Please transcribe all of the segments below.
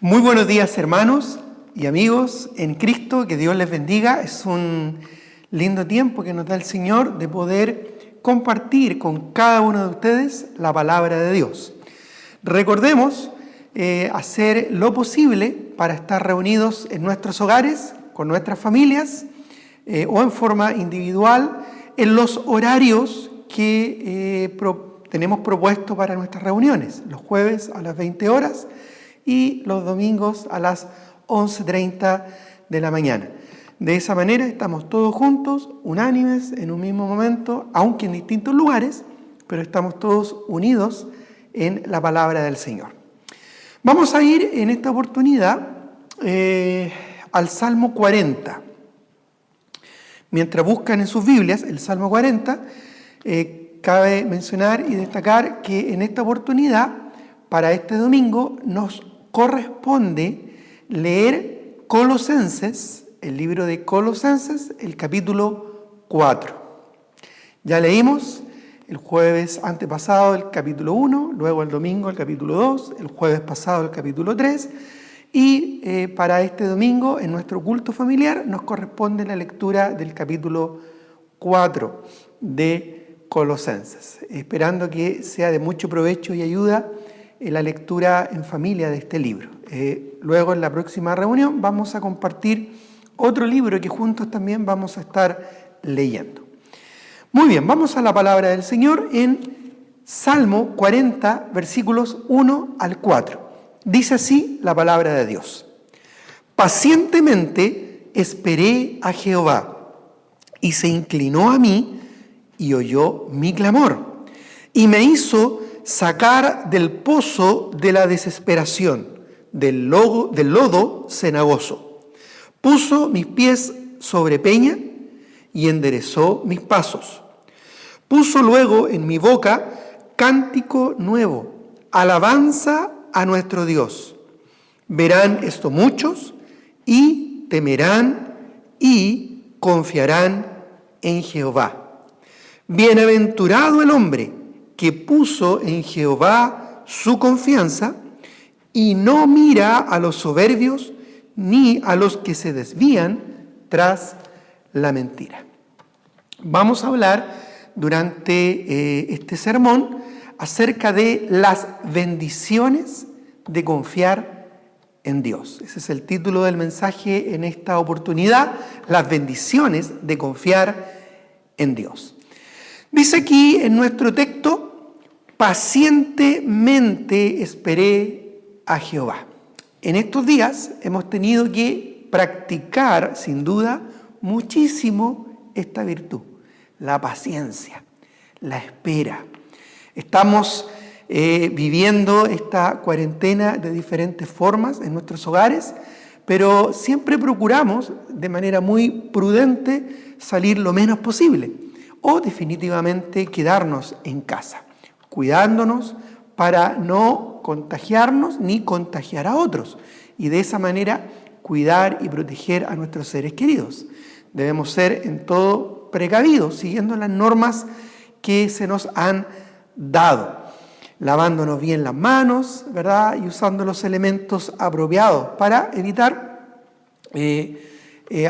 Muy buenos días, hermanos y amigos en Cristo, que Dios les bendiga. Es un lindo tiempo que nos da el Señor de poder compartir con cada uno de ustedes la palabra de Dios. Recordemos hacer lo posible para estar reunidos en nuestros hogares, con nuestras familias o en forma individual en los horarios que tenemos propuesto para nuestras reuniones, los jueves a las 20 horas y los domingos a las 11:30 de la mañana. De esa manera estamos todos juntos, unánimes, en un mismo momento, aunque en distintos lugares, pero estamos todos unidos en la palabra del Señor. Vamos a ir en esta oportunidad al Salmo 40. Mientras buscan en sus Biblias el Salmo 40, cabe mencionar y destacar que en esta oportunidad, para este domingo, nos corresponde leer Colosenses, el libro de Colosenses, el capítulo 4. Ya leímos el jueves antepasado el capítulo 1, luego el domingo el capítulo 2, el jueves pasado el capítulo 3, y para este domingo, en nuestro culto familiar, nos corresponde la lectura del capítulo 4 de Colosenses, esperando que sea de mucho provecho y ayuda en la lectura en familia de este libro. Luego, en la próxima reunión, vamos a compartir otro libro que juntos también vamos a estar leyendo. Muy bien, vamos a la palabra del Señor en Salmo 40, versículos 1 al 4. Dice así la palabra de Dios: Pacientemente esperé a Jehová, y se inclinó a mí y oyó mi clamor, y me hizo sacar del pozo de la desesperación, del lodo cenagoso. Puso mis pies sobre peña y enderezó mis pasos. Puso luego en mi boca cántico nuevo, alabanza a nuestro Dios. Verán esto muchos y temerán y confiarán en Jehová. Bienaventurado el hombre que puso en Jehová su confianza y no mira a los soberbios ni a los que se desvían tras la mentira. Vamos a hablar durante este sermón acerca de las bendiciones de confiar en Dios. Ese es el título del mensaje en esta oportunidad, las bendiciones de confiar en Dios. Dice aquí en nuestro texto: pacientemente esperé a Jehová. En estos días hemos tenido que practicar, sin duda, muchísimo esta virtud, la paciencia, la espera. Estamos viviendo esta cuarentena de diferentes formas en nuestros hogares, pero siempre procuramos, de manera muy prudente, salir lo menos posible o definitivamente quedarnos en casa, cuidándonos para no contagiarnos ni contagiar a otros, y de esa manera cuidar y proteger a nuestros seres queridos. Debemos ser en todo precavidos, siguiendo las normas que se nos han dado, lavándonos bien las manos, ¿verdad? Y usando los elementos apropiados para evitar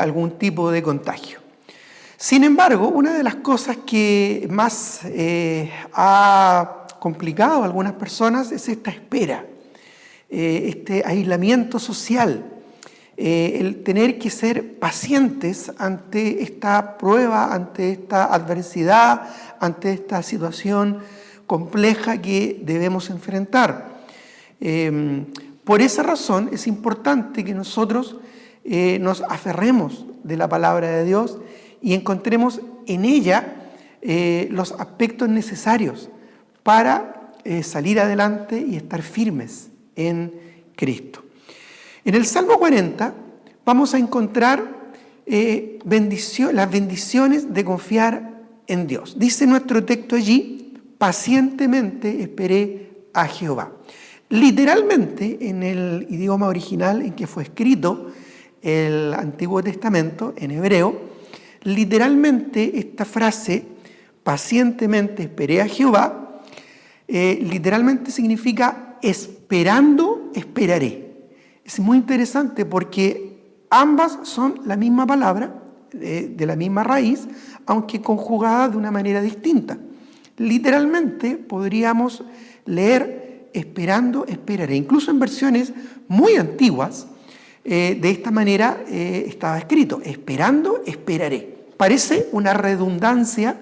algún tipo de contagio. Sin embargo, una de las cosas que más ha complicado a algunas personas es esta espera, este aislamiento social, el tener que ser pacientes ante esta prueba, ante esta adversidad, ante esta situación compleja que debemos enfrentar. Por esa razón es importante que nosotros nos aferremos de la palabra de Dios y encontremos en ella los aspectos necesarios para salir adelante y estar firmes en Cristo. En el Salmo 40 vamos a encontrar las bendiciones de confiar en Dios. Dice nuestro texto allí: pacientemente esperé a Jehová. Literalmente, en el idioma original en que fue escrito el Antiguo Testamento, en hebreo, literalmente esta frase, pacientemente esperé a Jehová, literalmente significa esperando esperaré. Es muy interesante porque ambas son la misma palabra, de la misma raíz, aunque conjugadas de una manera distinta. Literalmente podríamos leer esperando, esperaré. Incluso en versiones muy antiguas, de esta manera estaba escrito, esperando, esperaré. Parece una redundancia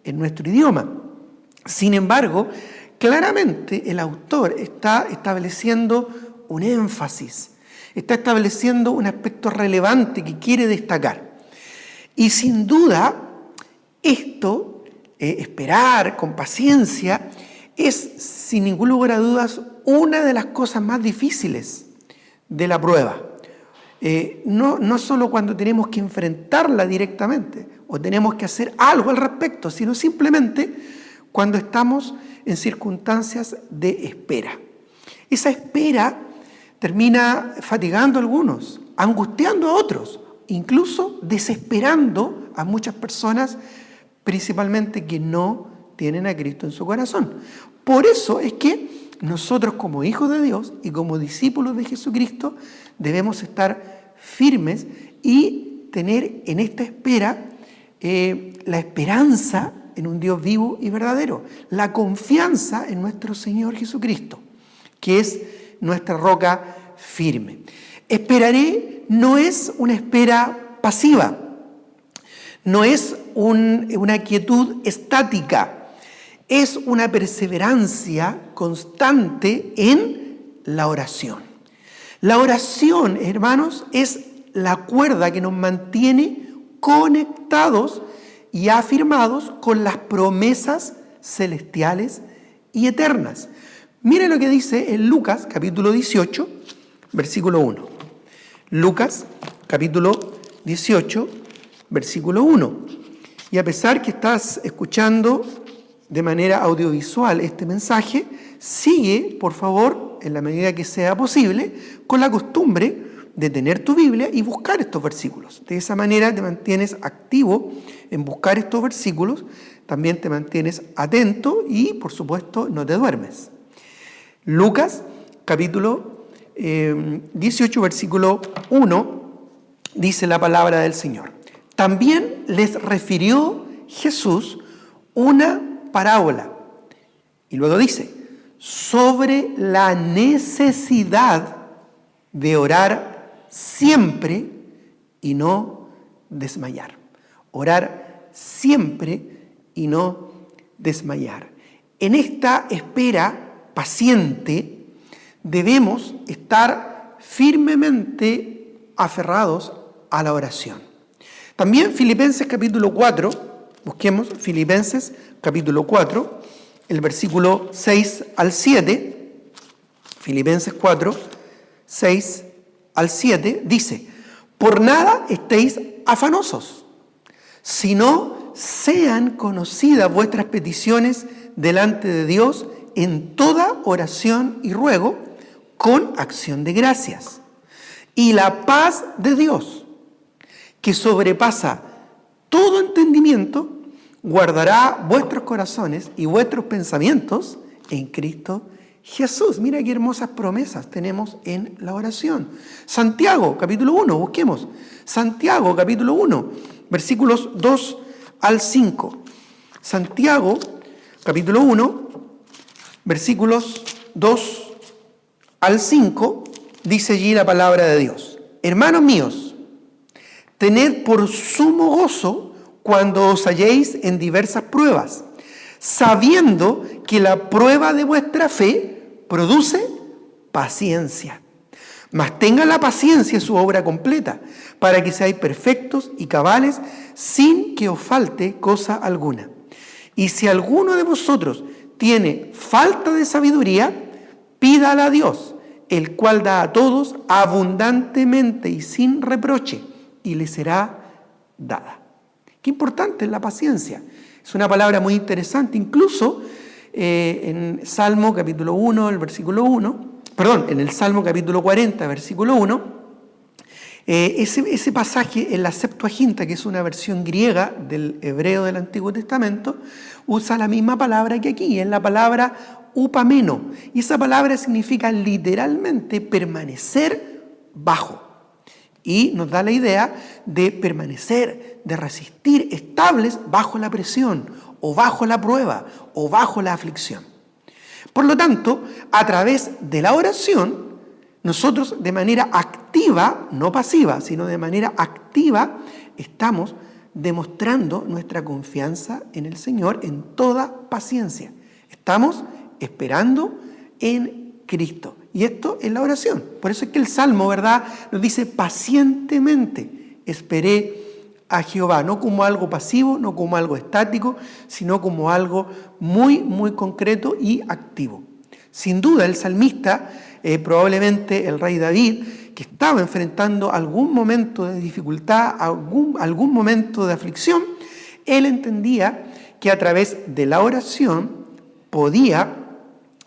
en nuestro idioma. Sin embargo, claramente el autor está estableciendo un énfasis, está estableciendo un aspecto relevante que quiere destacar. Y sin duda, esto, esperar con paciencia, es sin ningún lugar a dudas una de las cosas más difíciles de la prueba. No solo cuando tenemos que enfrentarla directamente o tenemos que hacer algo al respecto, sino simplemente cuando estamos en circunstancias de espera. Esa espera termina fatigando a algunos, angustiando a otros, incluso desesperando a muchas personas, principalmente que no tienen a Cristo en su corazón. Por eso es que nosotros como hijos de Dios y como discípulos de Jesucristo debemos estar firmes y tener en esta espera la esperanza en un Dios vivo y verdadero, la confianza en nuestro Señor Jesucristo, que es nuestra roca firme. Esperaré no es una espera pasiva, no es una quietud estática, es una perseverancia constante en la oración. La oración, hermanos, es la cuerda que nos mantiene conectados y afirmados con las promesas celestiales y eternas. Mire lo que dice en Lucas capítulo 18, versículo 1. Lucas capítulo 18, versículo 1. Y a pesar que estás escuchando de manera audiovisual este mensaje, sigue, por favor, en la medida que sea posible, con la costumbre de tener tu Biblia y buscar estos versículos. De esa manera te mantienes activo en buscar estos versículos, también te mantienes atento y, por supuesto, no te duermes. Lucas, capítulo 18, versículo 1, dice la palabra del Señor. También les refirió Jesús una parábola. Y luego dice, sobre la necesidad de orar siempre y no desmayar. Orar siempre y no desmayar. En esta espera paciente debemos estar firmemente aferrados a la oración. También Filipenses capítulo 4, busquemos Filipenses capítulo 4, el versículo 6 al 7, Filipenses 4, 6 al 7, dice, por nada estéis afanosos, sino sean conocidas vuestras peticiones delante de Dios en toda oración y ruego con acción de gracias. Y la paz de Dios, que sobrepasa todo entendimiento, guardará vuestros corazones y vuestros pensamientos en Cristo Jesús. Mira qué hermosas promesas tenemos en la oración. Santiago, capítulo 1, busquemos. Santiago, capítulo 1, versículos 2 al 5. Santiago, capítulo 1, versículos 2 al 5, dice allí la palabra de Dios. Hermanos míos, tened por sumo gozo cuando os halléis en diversas pruebas, sabiendo que la prueba de vuestra fe produce paciencia. Mas tenga la paciencia su obra completa, para que seáis perfectos y cabales, sin que os falte cosa alguna. Y si alguno de vosotros tiene falta de sabiduría, pídala a Dios, el cual da a todos abundantemente y sin reproche, y le será dada. Qué importante es la paciencia. Es una palabra muy interesante, incluso en Salmo capítulo 1, el versículo 1, en el Salmo capítulo 40, versículo 1, ese pasaje en la Septuaginta, que es una versión griega del hebreo del Antiguo Testamento, usa la misma palabra que aquí, es la palabra upameno, y esa palabra significa literalmente permanecer bajo. Y nos da la idea de permanecer, de resistir estables bajo la presión, o bajo la prueba, o bajo la aflicción. Por lo tanto, a través de la oración, nosotros de manera activa, no pasiva, sino de manera activa, estamos demostrando nuestra confianza en el Señor en toda paciencia. Estamos esperando en Cristo. Y esto es la oración. Por eso es que el Salmo, ¿verdad?, nos dice pacientemente esperé a Jehová, no como algo pasivo, no como algo estático, sino como algo muy, muy concreto y activo. Sin duda, el salmista, probablemente el rey David, que estaba enfrentando algún momento de dificultad, algún momento de aflicción, él entendía que a través de la oración podía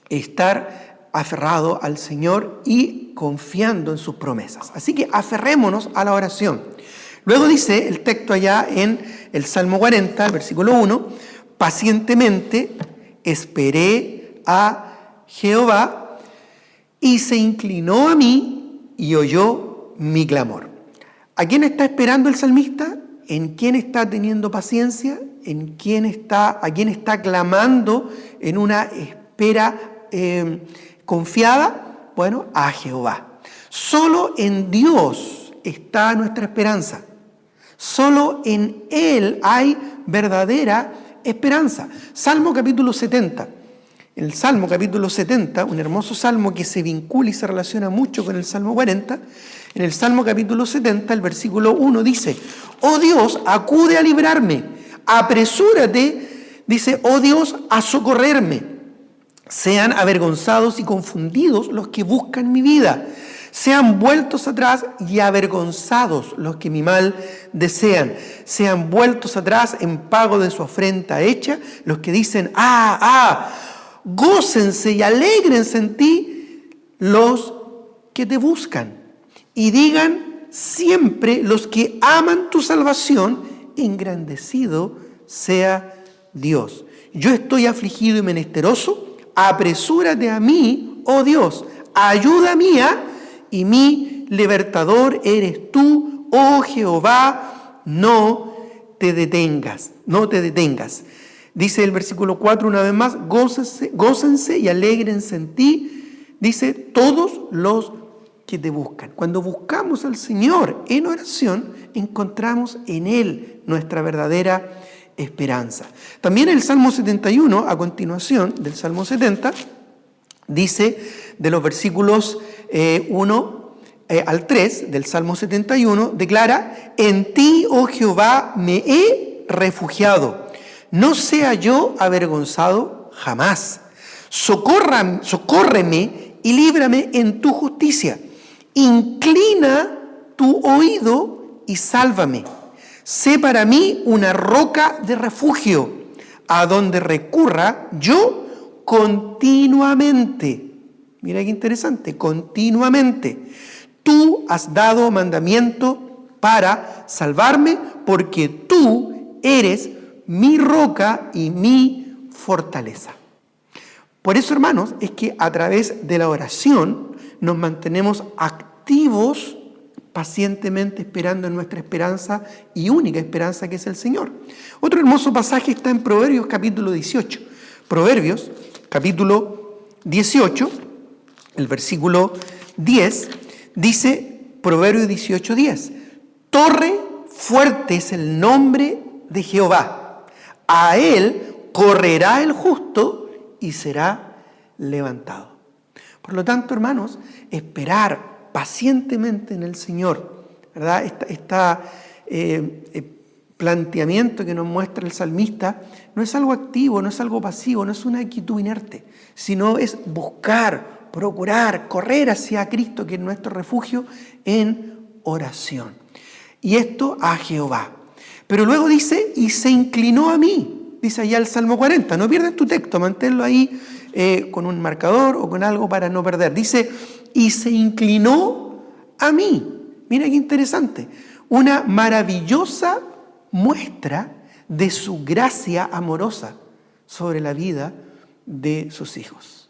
estar aferrado al Señor y confiando en sus promesas. Así que aferrémonos a la oración. Luego dice el texto allá en el Salmo 40, el versículo 1, pacientemente esperé a Jehová y se inclinó a mí y oyó mi clamor. ¿A quién está esperando el salmista? ¿En quién está teniendo paciencia? ¿A quién está clamando en una espera confiada? Bueno, a Jehová. Solo en Dios está nuestra esperanza. Solo en Él hay verdadera esperanza. Salmo capítulo 70. El Salmo capítulo 70, un hermoso salmo que se vincula y se relaciona mucho con el Salmo 40. En el Salmo capítulo 70, el versículo 1 dice: oh Dios, acude a librarme, apresúrate, dice, oh Dios, a socorrerme. Sean avergonzados y confundidos los que buscan mi vida. Sean vueltos atrás y avergonzados los que mi mal desean. Sean vueltos atrás en pago de su afrenta hecha los que dicen, gócense y alégrense en ti los que te buscan. Y digan siempre los que aman tu salvación, engrandecido sea Dios. Yo estoy afligido y menesteroso, apresúrate a mí, oh Dios, ayuda mía, y mi libertador eres tú, oh Jehová, no te detengas. Dice el versículo 4 una vez más, gócense y alégrense en ti, dice, todos los que te buscan. Cuando buscamos al Señor en oración, encontramos en Él nuestra verdadera esperanza. También el Salmo 71, a continuación del Salmo 70, dice de los versículos 1 al 3 del Salmo 71, declara, en ti, oh Jehová, me he refugiado, no sea yo avergonzado jamás. Socórreme y líbrame en tu justicia. Inclina tu oído y sálvame. Sé para mí una roca de refugio, a donde recurra yo continuamente. Mira qué interesante, continuamente. Tú has dado mandamiento para salvarme, porque tú eres mi roca y mi fortaleza. Por eso, hermanos, es que a través de la oración nos mantenemos activos, pacientemente esperando en nuestra esperanza y única esperanza, que es el Señor. Otro hermoso pasaje está en Proverbios capítulo 18. Proverbios capítulo 18, el versículo 10, dice Proverbios 18:10, torre fuerte es el nombre de Jehová, a él correrá el justo y será levantado. Por lo tanto, hermanos, esperar pacientemente en el Señor, ¿verdad? Este planteamiento que nos muestra el salmista no es algo activo, no es algo pasivo, no es una actitud inerte, sino es buscar, procurar, correr hacia Cristo, que es nuestro refugio, en oración. Y esto a Jehová. Pero luego dice, y se inclinó a mí, dice allá el Salmo 40. No pierdas tu texto, manténlo ahí con un marcador o con algo para no perder. Dice, y se inclinó a mí. Mira qué interesante. Una maravillosa muestra de su gracia amorosa sobre la vida de sus hijos.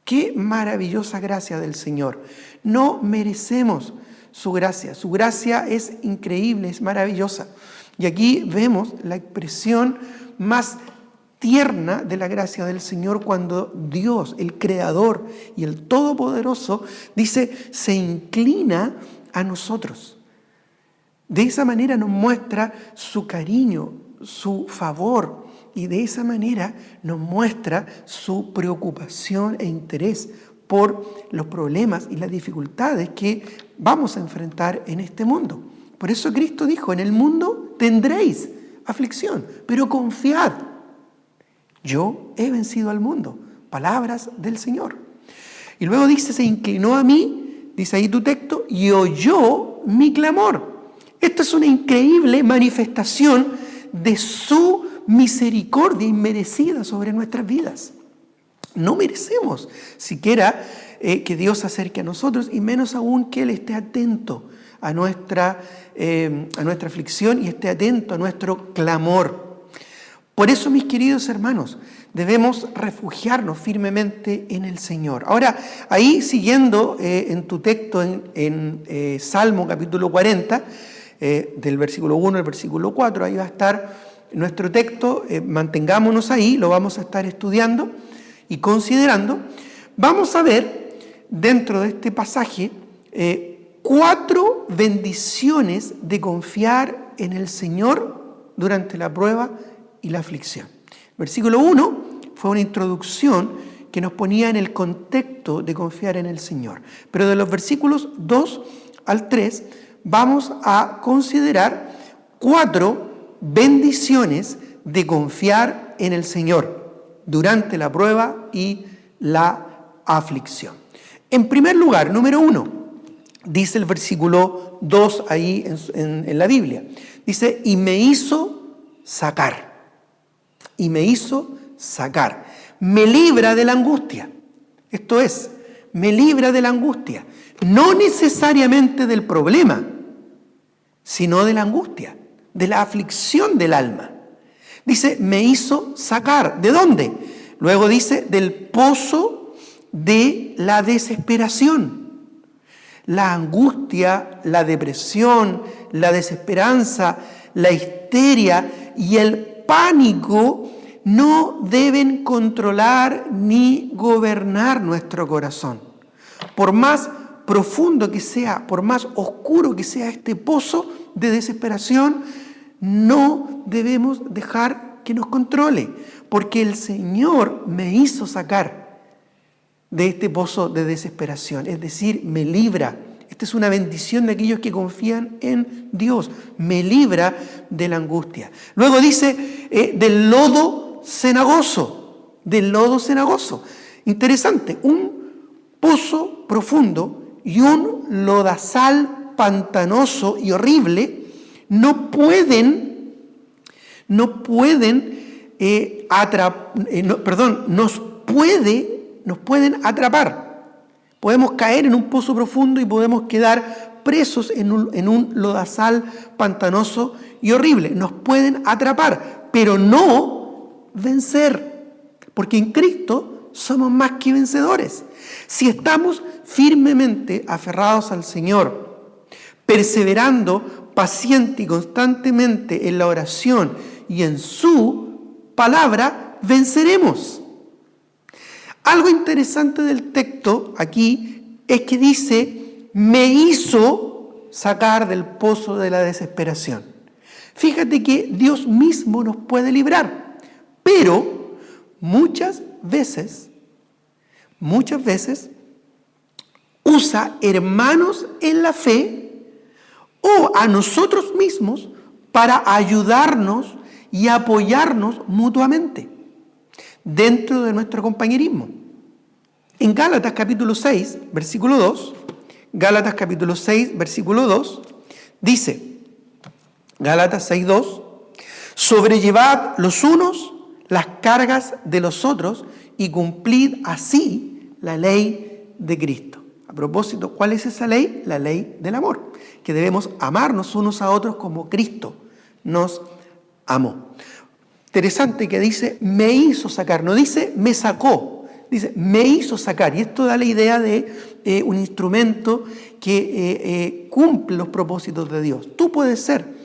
Qué maravillosa gracia del Señor. No merecemos su gracia. Su gracia es increíble, es maravillosa. Y aquí vemos la expresión más tierna de la gracia del Señor cuando Dios, el Creador y el Todopoderoso, dice, se inclina a nosotros. De esa manera nos muestra su cariño, su favor, y de esa manera nos muestra su preocupación e interés por los problemas y las dificultades que vamos a enfrentar en este mundo. Por eso Cristo dijo, en el mundo tendréis aflicción, pero confiad. Yo he vencido al mundo. Palabras del Señor. Y luego dice, se inclinó a mí, dice ahí tu texto, y oyó mi clamor. Esto es una increíble manifestación de su misericordia inmerecida sobre nuestras vidas. No merecemos siquiera que Dios se acerque a nosotros, y menos aún que Él esté atento a nuestra aflicción y esté atento a nuestro clamor. Por eso, mis queridos hermanos, debemos refugiarnos firmemente en el Señor. Ahora, ahí siguiendo en tu texto en Salmo capítulo 40, del versículo 1 al versículo 4, ahí va a estar nuestro texto, mantengámonos ahí, lo vamos a estar estudiando y considerando. Vamos a ver dentro de este pasaje 4 bendiciones de confiar en el Señor durante la prueba y la aflicción. Versículo 1 fue una introducción que nos ponía en el contexto de confiar en el Señor. Pero de los versículos 2 al 3 vamos a considerar 4 bendiciones de confiar en el Señor durante la prueba y la aflicción. En primer lugar, número 1, dice el versículo 2 ahí en la Biblia. Dice, y me hizo sacar. Y me hizo sacar. Me libra de la angustia. Esto es, me libra de la angustia. No necesariamente del problema, sino de la angustia, de la aflicción del alma. Dice, me hizo sacar. ¿De dónde? Luego dice, del pozo de la desesperación. La angustia, la depresión, la desesperanza, la histeria y el pánico no deben controlar ni gobernar nuestro corazón. Por más profundo que sea, por más oscuro que sea este pozo de desesperación, no debemos dejar que nos controle, porque el Señor me hizo sacar de este pozo de desesperación, es decir, me libra. Esta es una bendición de aquellos que confían en Dios, me libra de la angustia. Luego dice, del lodo cenagoso, del lodo cenagoso. Interesante, un pozo profundo y un lodazal pantanoso y horrible nos pueden atrapar. Podemos caer en un pozo profundo y podemos quedar presos en un lodazal pantanoso y horrible. Nos pueden atrapar, pero no vencer, porque en Cristo somos más que vencedores. Si estamos firmemente aferrados al Señor, perseverando paciente y constantemente en la oración y en su palabra, venceremos. Algo interesante del texto aquí es que dice, me hizo sacar del pozo de la desesperación. Fíjate que Dios mismo nos puede librar, pero muchas veces usa hermanos en la fe o a nosotros mismos para ayudarnos y apoyarnos mutuamente dentro de nuestro compañerismo. En Gálatas capítulo 6, versículo 2, Gálatas capítulo 6, versículo 2, dice, Gálatas 6, 2, sobrellevad los unos las cargas de los otros y cumplid así la ley de Cristo. A propósito, ¿cuál es esa ley? La ley del amor, que debemos amarnos unos a otros como Cristo nos amó. Interesante que dice, me hizo sacar, no dice, me sacó, Dice, me hizo sacar. Y esto da la idea de un instrumento que cumple los propósitos de Dios. Tú puedes ser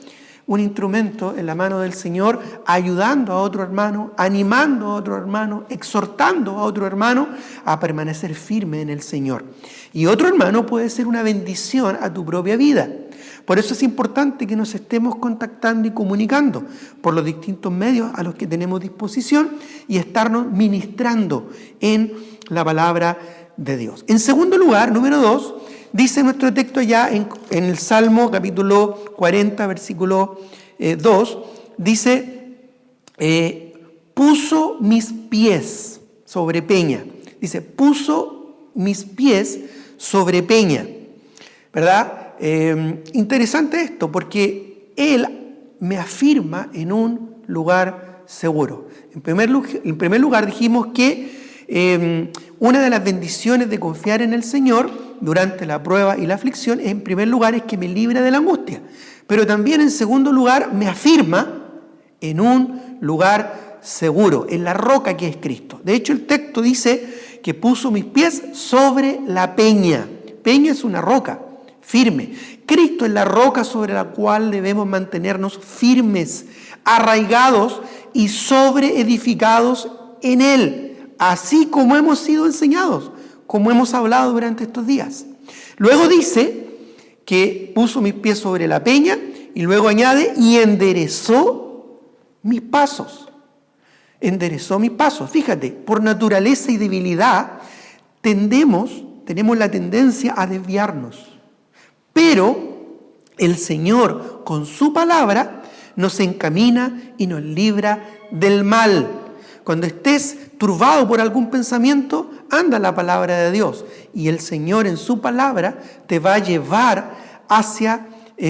un instrumento en la mano del Señor, ayudando a otro hermano, animando a otro hermano, exhortando a otro hermano a permanecer firme en el Señor. Y otro hermano puede ser una bendición a tu propia vida. Por eso es importante que nos estemos contactando y comunicando por los distintos medios a los que tenemos disposición y estarnos ministrando en la palabra de Dios. En segundo lugar, número 2, dice nuestro texto allá en el Salmo capítulo 40, versículo 2, dice, puso mis pies sobre peña. Dice, puso mis pies sobre peña. ¿Verdad? Interesante esto, porque Él me afirma en un lugar seguro. En primer lugar dijimos que una de las bendiciones de confiar en el Señor durante la prueba y la aflicción, en primer lugar, es que me libra de la angustia. Pero también, en segundo lugar, me afirma en un lugar seguro, en la roca que es Cristo. De hecho, el texto dice que puso mis pies sobre la peña. Peña es una roca firme. Cristo es la roca sobre la cual debemos mantenernos firmes, arraigados y sobreedificados en Él, así como hemos sido enseñados, como hemos hablado durante estos días. Luego dice que puso mis pies sobre la peña y luego añade, y enderezó mis pasos. Enderezó mis pasos. Fíjate, por naturaleza y debilidad tenemos la tendencia a desviarnos. Pero el Señor, con su palabra, nos encamina y nos libra del mal. Cuando estés turbado por algún pensamiento, anda la palabra de Dios. Y el Señor en su palabra te va a llevar hacia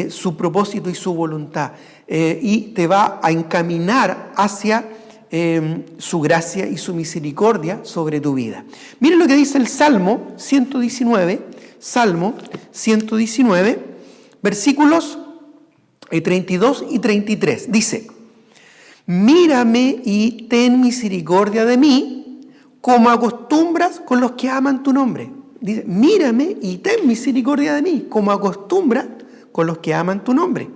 su propósito y su voluntad. Y te va a encaminar hacia su gracia y su misericordia sobre tu vida. Miren lo que dice el Salmo 119. Salmo 119, versículos 32 y 33. Dice, mírame y ten misericordia de mí, como acostumbras con los que aman tu nombre. Dice, mírame y ten misericordia de mí, como acostumbras con los que aman tu nombre.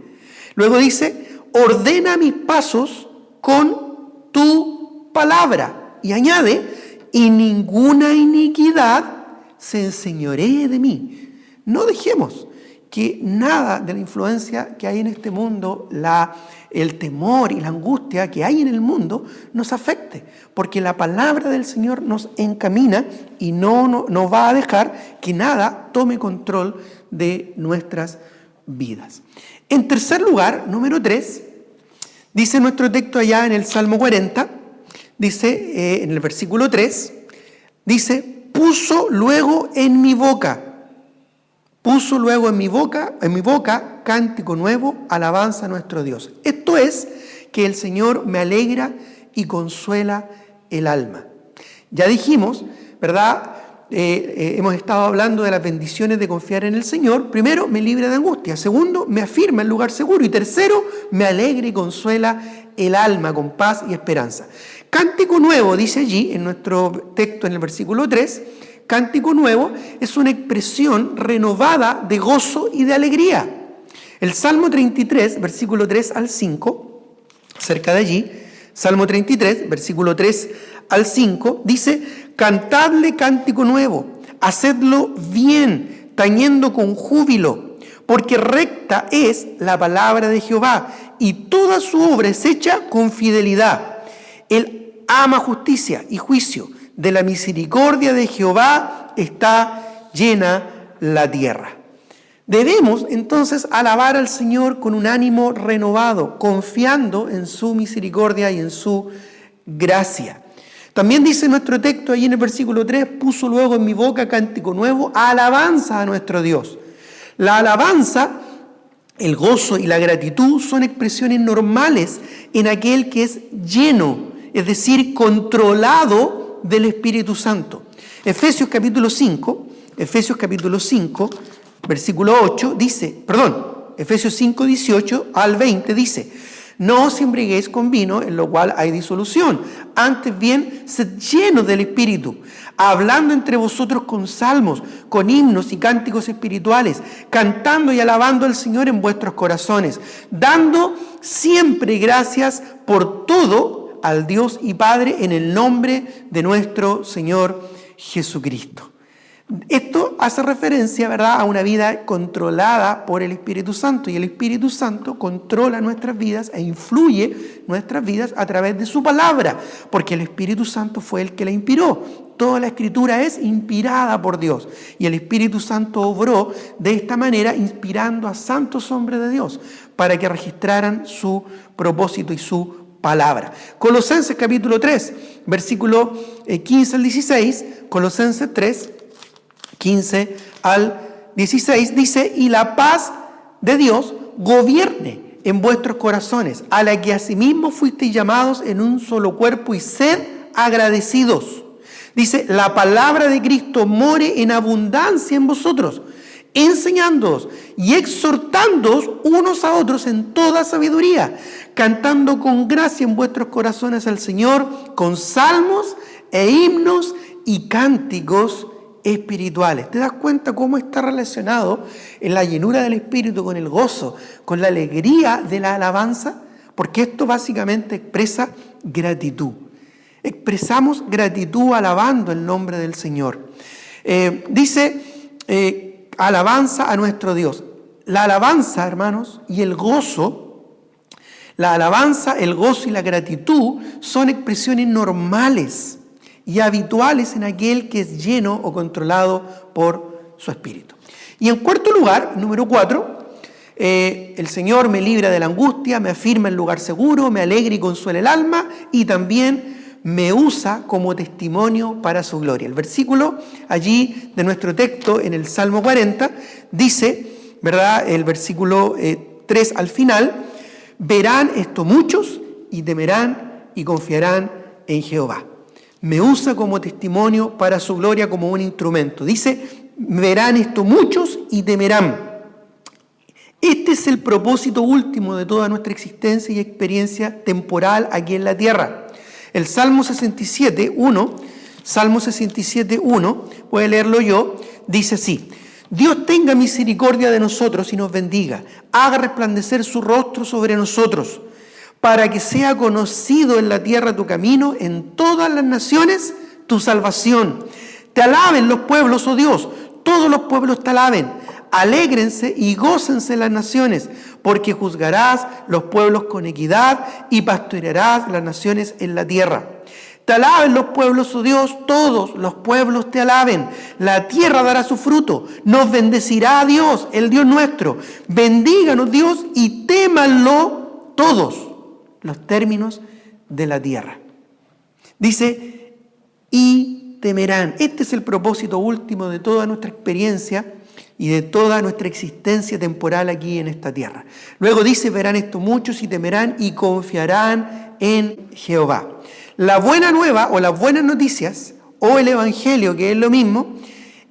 Luego dice, ordena mis pasos con tu palabra. Y añade, y ninguna iniquidad se enseñoree de mí. No dejemos que nada de la influencia que hay en este mundo, el temor y la angustia que hay en el mundo nos afecte, porque la palabra del Señor nos encamina y no va a dejar que nada tome control de nuestras vidas. En tercer lugar, número 3, dice nuestro texto allá en el Salmo 40, dice en el versículo 3, dice, puso luego en mi boca cántico nuevo, alabanza a nuestro Dios. Esto es que el Señor me alegra y consuela el alma. Ya dijimos, ¿verdad? Hemos estado hablando de las bendiciones de confiar en el Señor. Primero, me libra de angustia. Segundo, me afirma en lugar seguro. Y tercero, me alegra y consuela el alma con paz y esperanza. Cántico nuevo, dice allí en nuestro texto en el versículo 3, cántico nuevo es una expresión renovada de gozo y de alegría. El Salmo 33, versículo 3 al 5, cerca de allí, Salmo 33, versículo 3 al 5, dice, cantadle cántico nuevo, hacedlo bien, tañendo con júbilo, porque recta es la palabra de Jehová, y toda su obra es hecha con fidelidad. Él ama justicia y juicio. De la misericordia de Jehová está llena la tierra. Debemos entonces alabar al Señor con un ánimo renovado, confiando en su misericordia y en su gracia. También dice nuestro texto ahí en el versículo 3, puso luego en mi boca cántico nuevo, alabanza a nuestro Dios. La alabanza, el gozo y la gratitud son expresiones normales en aquel que es lleno, es decir, controlado del Espíritu Santo. Efesios capítulo 5, versículo 8 dice, Efesios 5, 18 al 20 dice, No os embriaguéis con vino, en lo cual hay disolución. Antes bien, sed llenos del Espíritu, hablando entre vosotros con salmos, con himnos y cánticos espirituales, cantando y alabando al Señor en vuestros corazones, dando siempre gracias por todo al Dios y Padre en el nombre de nuestro Señor Jesucristo. Esto hace referencia, ¿verdad?, a una vida controlada por el Espíritu Santo, y el Espíritu Santo controla nuestras vidas e influye nuestras vidas a través de su palabra, porque el Espíritu Santo fue el que la inspiró. Toda la Escritura es inspirada por Dios, y el Espíritu Santo obró de esta manera, inspirando a santos hombres de Dios para que registraran su propósito y su palabra. Colosenses capítulo 3, versículo 15 al 16, Colosenses 3, 15 al 16, dice: y la paz de Dios gobierne en vuestros corazones, a la que asimismo fuisteis llamados en un solo cuerpo, y sed agradecidos. Dice: la palabra de Cristo more en abundancia en vosotros, enseñándoos y exhortándoos unos a otros en toda sabiduría, cantando con gracia en vuestros corazones al Señor, con salmos e himnos y cánticos espirituales. ¿Te das cuenta cómo está relacionado en la llenura del Espíritu con el gozo, con la alegría de la alabanza? Porque esto básicamente expresa gratitud. Expresamos gratitud alabando el nombre del Señor. Dice alabanza a nuestro Dios. La alabanza, hermanos, y el gozo, la alabanza, el gozo y la gratitud son expresiones normales y habituales en aquel que es lleno o controlado por su Espíritu. Y en cuarto lugar, número 4, el Señor me libra de la angustia, me afirma en lugar seguro, me alegra y consuela el alma, y también me usa como testimonio para su gloria. El versículo allí de nuestro texto en el Salmo 40 dice, ¿verdad?, el versículo 3 al final: verán esto muchos y temerán y confiarán en Jehová. Me usa como testimonio para su gloria, como un instrumento. Dice: verán esto muchos y temerán. Este es el propósito último de toda nuestra existencia y experiencia temporal aquí en la tierra. El Salmo 67:1, Salmo 67:1, voy a leerlo yo, dice así: Dios tenga misericordia de nosotros y nos bendiga, haga resplandecer su rostro sobre nosotros, para que sea conocido en la tierra tu camino, en todas las naciones tu salvación. Te alaben los pueblos, oh Dios, todos los pueblos te alaben. Alégrense y gócense las naciones, porque juzgarás los pueblos con equidad y pastorearás las naciones en la tierra. Te alaben los pueblos, oh Dios, todos los pueblos te alaben. La tierra dará su fruto, nos bendecirá Dios, el Dios nuestro. Bendíganos Dios y témanlo todos los términos de la tierra. Dice: y temerán. Este es el propósito último de toda nuestra experiencia y de toda nuestra existencia temporal aquí en esta tierra. Luego dice: verán esto muchos y temerán y confiarán en Jehová. La buena nueva o las buenas noticias o el evangelio, que es lo mismo,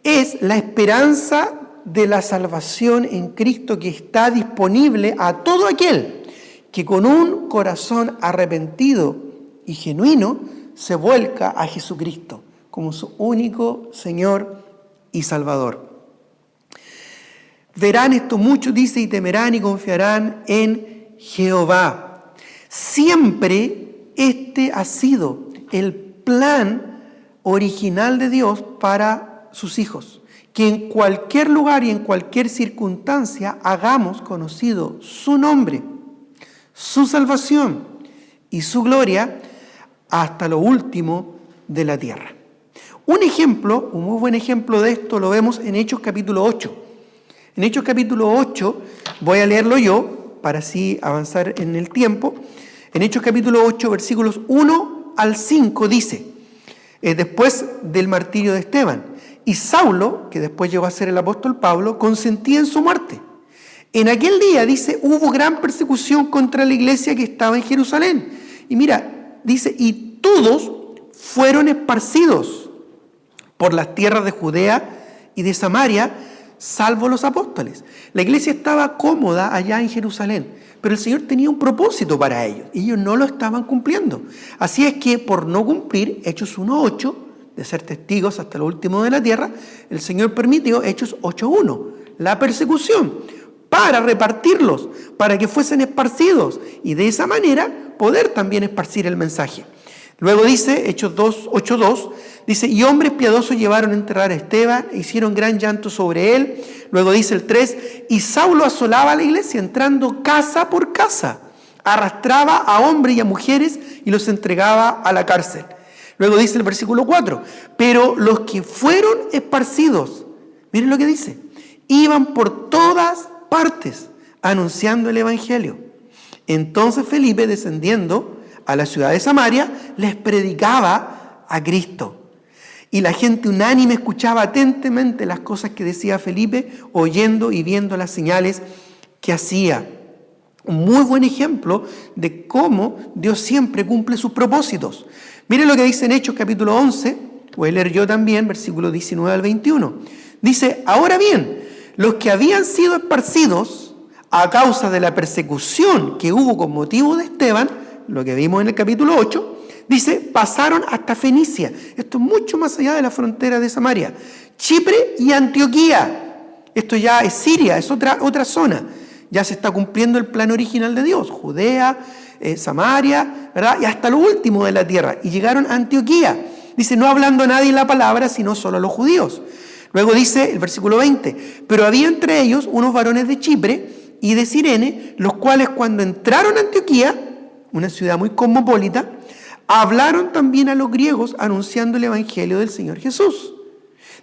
es la esperanza de la salvación en Cristo que está disponible a todo aquel que con un corazón arrepentido y genuino se vuelca a Jesucristo como su único Señor y Salvador. Verán esto muchos, dice, y temerán y confiarán en Jehová. Siempre este ha sido el plan original de Dios para sus hijos, que en cualquier lugar y en cualquier circunstancia hagamos conocido su nombre, su salvación y su gloria hasta lo último de la tierra. Un ejemplo, un muy buen ejemplo de esto lo vemos en Hechos capítulo 8. En Hechos capítulo 8, voy a leerlo yo para así avanzar en el tiempo. En Hechos capítulo 8, versículos 1 al 5 dice, después del martirio de Esteban: y Saulo, que después llegó a ser el apóstol Pablo, consentía en su muerte. En aquel día, dice, hubo gran persecución contra la iglesia que estaba en Jerusalén. Y mira, dice, y todos fueron esparcidos por las tierras de Judea y de Samaria, salvo los apóstoles. La iglesia estaba cómoda allá en Jerusalén, pero el Señor tenía un propósito para ellos y ellos no lo estaban cumpliendo. Así es que por no cumplir Hechos 1:8, de ser testigos hasta lo último de la tierra, el Señor permitió Hechos 8:1, la persecución, para repartirlos, para que fuesen esparcidos y de esa manera poder también esparcir el mensaje. Luego dice, Hechos 8:2, dice, y hombres piadosos llevaron a enterrar a Esteban, e hicieron gran llanto sobre él. Luego dice el 3, y Saulo asolaba a la iglesia, entrando casa por casa, arrastraba a hombres y a mujeres y los entregaba a la cárcel. Luego dice el versículo 4, pero los que fueron esparcidos, miren lo que dice, iban por todas partes anunciando el evangelio. Entonces Felipe, descendiendo a la ciudad de Samaria, les predicaba a Cristo. Y la gente unánime escuchaba atentamente las cosas que decía Felipe, oyendo y viendo las señales que hacía. Un muy buen ejemplo de cómo Dios siempre cumple sus propósitos. Miren lo que dice en Hechos capítulo 11, voy a leer yo también, versículos 19 al 21. Dice, ahora bien, los que habían sido esparcidos a causa de la persecución que hubo con motivo de Esteban, lo que vimos en el capítulo 8, dice, pasaron hasta Fenicia. Esto es mucho más allá de la frontera de Samaria. Chipre y Antioquía. Esto ya es Siria, es otra zona. Ya se está cumpliendo el plan original de Dios. Judea, Samaria, ¿verdad? Y hasta lo último de la tierra. Y llegaron a Antioquía. Dice, no hablando a nadie la palabra, sino solo a los judíos. Luego dice el versículo 20, pero había entre ellos unos varones de Chipre y de Cirene, los cuales cuando entraron a Antioquía, una ciudad muy cosmopolita, hablaron también a los griegos anunciando el evangelio del Señor Jesús.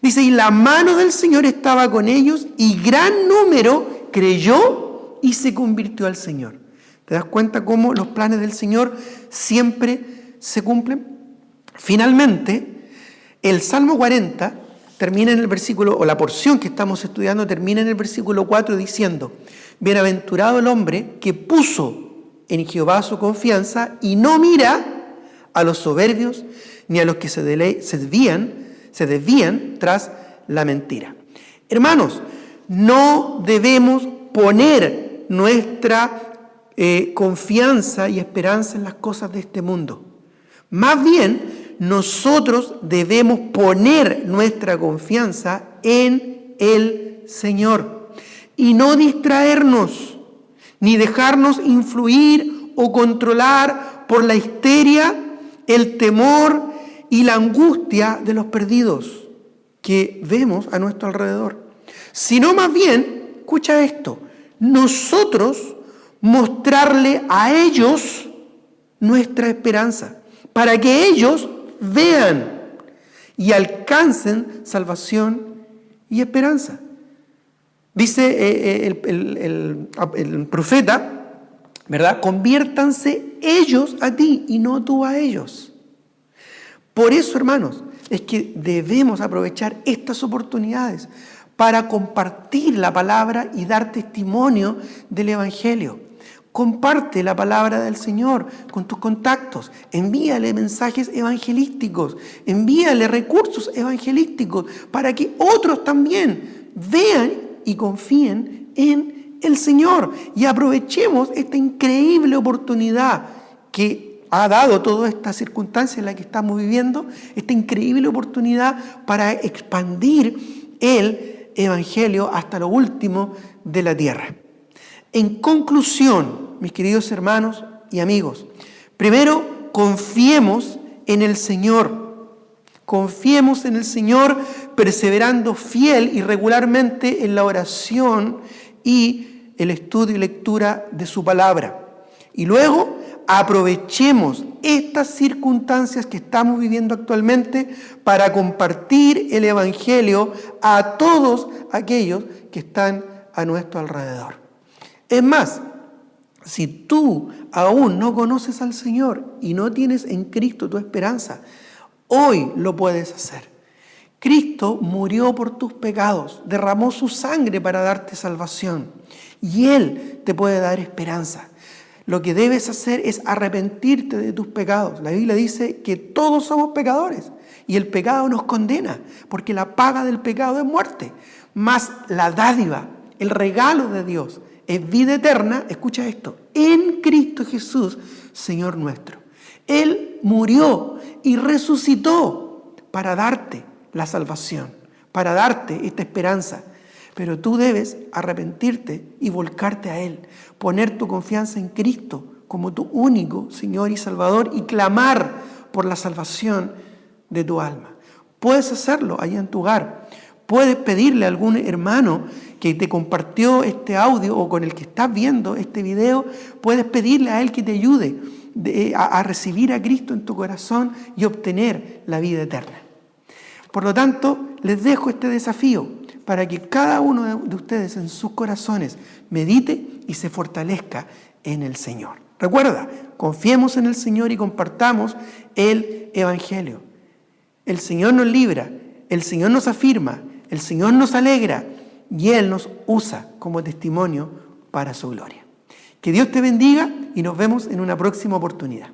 Dice, y la mano del Señor estaba con ellos y gran número creyó y se convirtió al Señor. ¿Te das cuenta cómo los planes del Señor siempre se cumplen? Finalmente, el Salmo 40 termina en el versículo, o la porción que estamos estudiando termina en el versículo 4 diciendo, bienaventurado el hombre que puso en Jehová su confianza y no mira a los soberbios ni a los que se desvían tras la mentira. Hermanos, no debemos poner nuestra confianza y esperanza en las cosas de este mundo. Más bien, nosotros debemos poner nuestra confianza en el Señor y no distraernos, ni dejarnos influir o controlar por la histeria, el temor y la angustia de los perdidos que vemos a nuestro alrededor. Sino más bien, escucha esto, nosotros mostrarle a ellos nuestra esperanza, para que ellos vean y alcancen salvación y esperanza. Dice el profeta, ¿verdad? Conviértanse ellos a ti y no tú a ellos. Por eso, hermanos, es que debemos aprovechar estas oportunidades para compartir la palabra y dar testimonio del Evangelio. Comparte la palabra del Señor con tus contactos. Envíale mensajes evangelísticos. Envíale recursos evangelísticos para que otros también vean y confíen en el Señor. Y aprovechemos esta increíble oportunidad que ha dado toda esta circunstancia en la que estamos viviendo, esta increíble oportunidad para expandir el Evangelio hasta lo último de la tierra. En conclusión, mis queridos hermanos y amigos, primero, confiemos en el Señor. Confiemos en el Señor, perseverando fiel y regularmente en la oración y el estudio y lectura de su palabra. Y luego, aprovechemos estas circunstancias que estamos viviendo actualmente para compartir el Evangelio a todos aquellos que están a nuestro alrededor. Es más, si tú aún no conoces al Señor y no tienes en Cristo tu esperanza, hoy lo puedes hacer. Cristo murió por tus pecados, derramó su sangre para darte salvación y Él te puede dar esperanza. Lo que debes hacer es arrepentirte de tus pecados. La Biblia dice que todos somos pecadores y el pecado nos condena, porque la paga del pecado es muerte. Mas la dádiva, el regalo de Dios, es vida eterna, escucha esto, en Cristo Jesús, Señor nuestro. Él murió y resucitó para darte la salvación, para darte esta esperanza. Pero tú debes arrepentirte y volcarte a Él, poner tu confianza en Cristo como tu único Señor y Salvador y clamar por la salvación de tu alma. Puedes hacerlo allá en tu hogar. Puedes pedirle a algún hermano que te compartió este audio o con el que estás viendo este video, puedes pedirle a él que te ayude a recibir a Cristo en tu corazón y obtener la vida eterna. Por lo tanto, les dejo este desafío para que cada uno de ustedes en sus corazones medite y se fortalezca en el Señor. Recuerda, confiemos en el Señor y compartamos el Evangelio. El Señor nos libra, el Señor nos afirma, el Señor nos alegra y Él nos usa como testimonio para su gloria. Que Dios te bendiga y nos vemos en una próxima oportunidad.